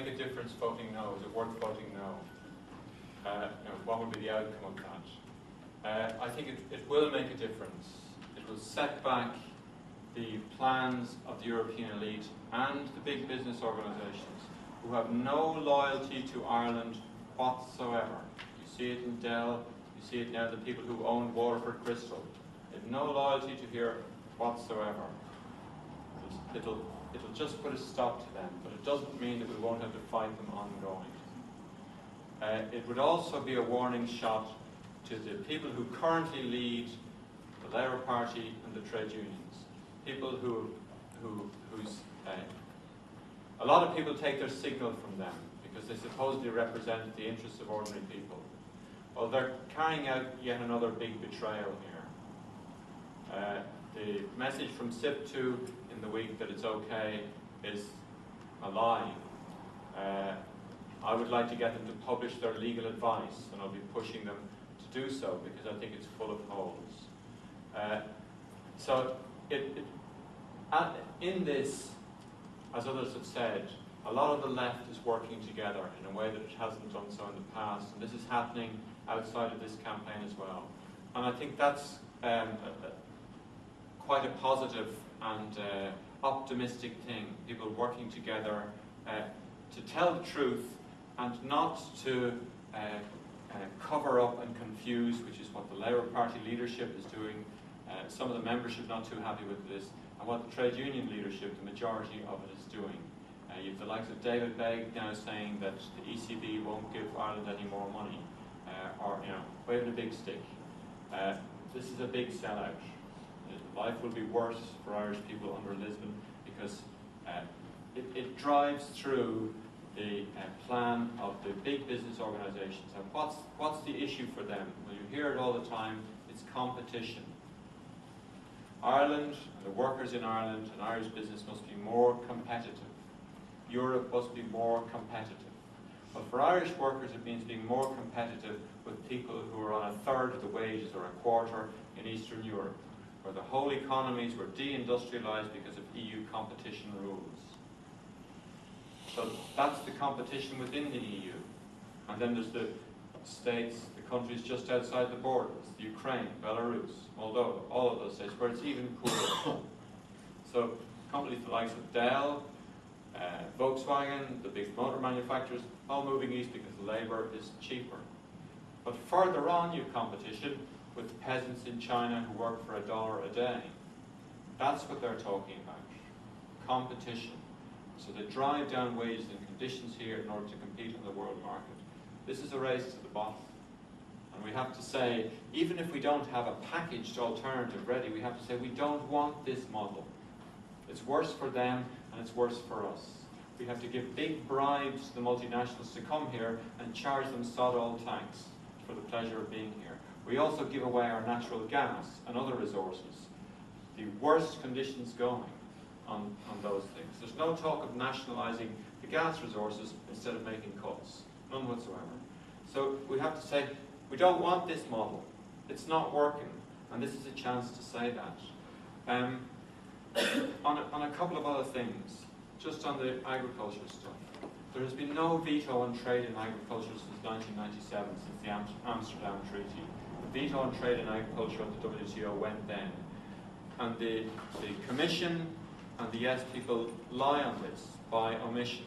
a difference voting no? Is it worth voting no? What would be the outcome of that? I think it will make a difference. It will set back the plans of the European elite and the big business organisations who have no loyalty to Ireland whatsoever. You see it in Dell, you see it now, the people who own Waterford Crystal. They have no loyalty to here whatsoever. It'll just put a stop to them, but it doesn't mean that we won't have to fight them ongoing. It would also be a warning shot to the people who currently lead the Labour Party and the trade unions. People whose a lot of people take their signal from them because they supposedly represent the interests of ordinary people. Well, they're carrying out yet another big betrayal here. The message from SIP2 in the week that it's okay is a lie. I would like to get them to publish their legal advice, and I'll be pushing them to do so because I think it's full of holes. In this, as others have said, a lot of the left is working together in a way that it hasn't done so in the past, and this is happening outside of this campaign as well. And I think that's quite a positive and optimistic thing, people working together to tell the truth and not to cover up and confuse, which is what the Labour Party leadership is doing, some of the membership not too happy with this, and what the trade union leadership, the majority of it, is doing. You have the likes of David Begg now saying that the ECB won't give Ireland any more money, or waving a big stick. This is a big sellout. Life will be worse for Irish people under Lisbon because it drives through the plan of the big business organisations. And what's the issue for them? Well, you hear it all the time. It's competition. Ireland, the workers in Ireland, and Irish business must be more competitive. Europe must be more competitive. But for Irish workers, it means being more competitive with people who are on a third of the wages or a quarter in Eastern Europe, where the whole economies were deindustrialised because of EU competition rules. So that's the competition within the EU. And then there's the states, the countries just outside the borders, the Ukraine, Belarus, Moldova, all of those states, where it's even cooler. So companies like Dell, Volkswagen, the big motor manufacturers, all moving east because labour is cheaper. But further on you have competition with peasants in China who work for $1 a day. That's what they're talking about, competition. So they drive down wages and conditions here in order to compete on the world market. This is a race to the bottom. And we have to say, even if we don't have a packaged alternative ready, we have to say we don't want this model. It's worse for them and it's worse for us. We have to give big bribes to the multinationals to come here and charge them sod all tax for the pleasure of being here. We also give away our natural gas and other resources. The worst conditions going on those things. There's no talk of nationalising the gas resources instead of making cuts. None whatsoever. So we have to say, we don't want this model. It's not working. And this is a chance to say that. On a couple of other things, just on the agriculture stuff. There has been no veto on trade in agriculture since 1997, since the Amsterdam Treaty. The veto on trade in agriculture at the WTO went then. And the Commission and the Yes people lie on this by omission.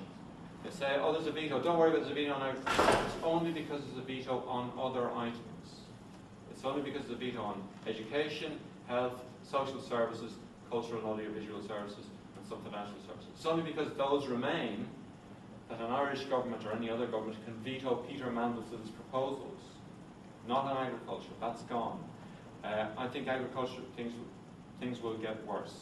They say, oh, there's a veto. Don't worry about there's a veto on agriculture. It's only because there's a veto on other items. It's only because there's a veto on education, health, social services, cultural and audiovisual services, and some financial services. It's only because those remain that an Irish government or any other government can veto Peter Mandelson's proposals. Not on agriculture. That's gone. I think agriculture things will get worse.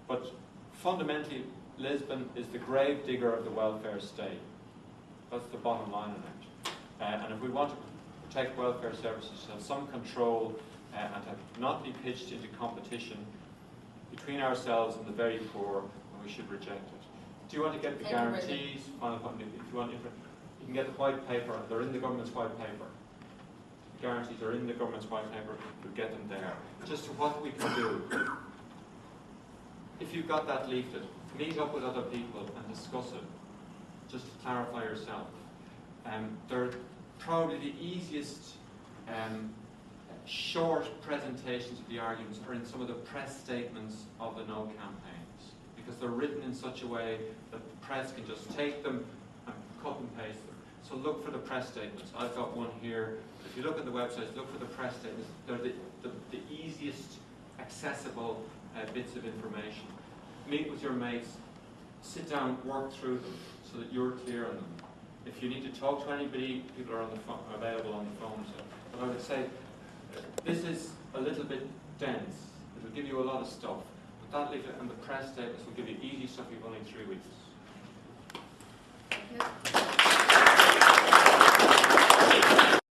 But fundamentally, Lisbon is the grave digger of the welfare state. That's the bottom line on it. And if we want to protect welfare services, to have some control and to not be pitched into competition between ourselves and the very poor, we should reject it. Do you want to get the guarantees? Final point, if you want, you can get the white paper. They're in the government's white paper. The guarantees are in the government's white paper. We'll get them there. Just what we can do. If you've got that leaflet, meet up with other people and discuss it. just to clarify yourself. They're probably the easiest short presentations of the arguments are in some of the press statements of the no campaigns, because they're written in such a way that the press can just take them and cut and paste them. So look for the press statements. I've got one here. If you look at the website, look for the press statements. They're the easiest accessible bits of information. Meet with your mates, sit down, work through them so that you're clear on them. If you need to talk to anybody, people are on the phone, available on the phone. So, but I would say this is a little bit dense. It will give you a lot of stuff. But that leaflet and the press statements will give you easy stuff. You've only 3 weeks. Thank you.